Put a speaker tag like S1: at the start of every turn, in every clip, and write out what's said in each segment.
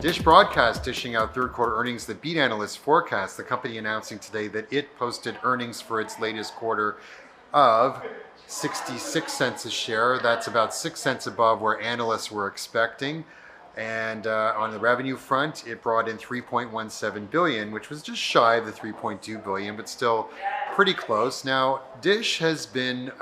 S1: Dish Broadcast dishing out third quarter earnings that beat analysts' forecasts. The company announcing today that it posted earnings for its latest quarter of 66 cents a share. That's about 6 cents above where analysts were expecting. And on the revenue front, it brought in 3.17 billion, which was just shy of the 3.2 billion, but still pretty close. Now, Dish has been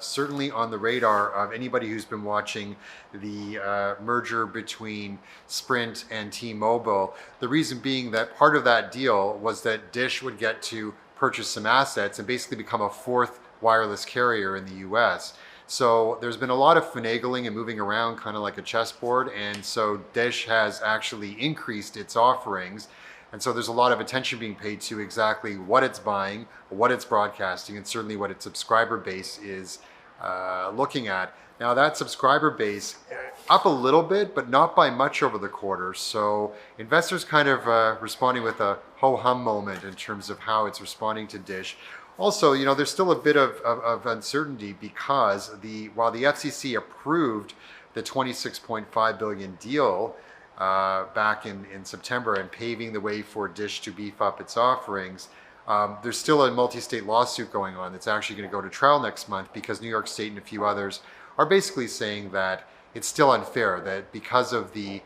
S1: certainly on the radar of anybody who's been watching the merger between Sprint and T-Mobile. The reason being that part of that deal was that Dish would get to purchase some assets and basically become a fourth wireless carrier in the US. So there's been a lot of finagling and moving around kind of like a chessboard, and so Dish has actually increased its offerings, and so there's a lot of attention being paid to exactly what it's buying, what it's broadcasting, and certainly what its subscriber base is looking at. Now that subscriber base up a little bit, but not by much over the quarter, so investors kind of responding with a ho-hum moment in terms of how it's responding to Dish. Also, you know, there's still a bit of uncertainty because while the FCC approved the $26.5 billion deal back in September and paving the way for Dish to beef up its offerings, there's still a multi-state lawsuit going on that's actually going to go to trial next month because New York State and a few others are basically saying that it's still unfair, that because of the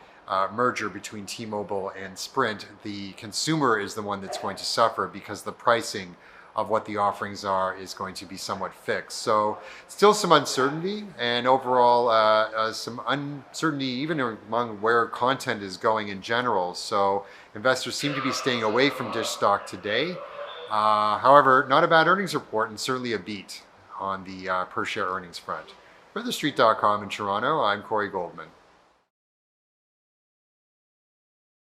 S1: merger between T-Mobile and Sprint, the consumer is the one that's going to suffer because the pricing of what the offerings are is going to be somewhat fixed. So still some uncertainty, and overall some uncertainty even among where content is going in general. So investors seem to be staying away from Dish stock today. However, not a bad earnings report and certainly a beat on the per share earnings front. For TheStreet.com in Toronto, I'm Corey Goldman.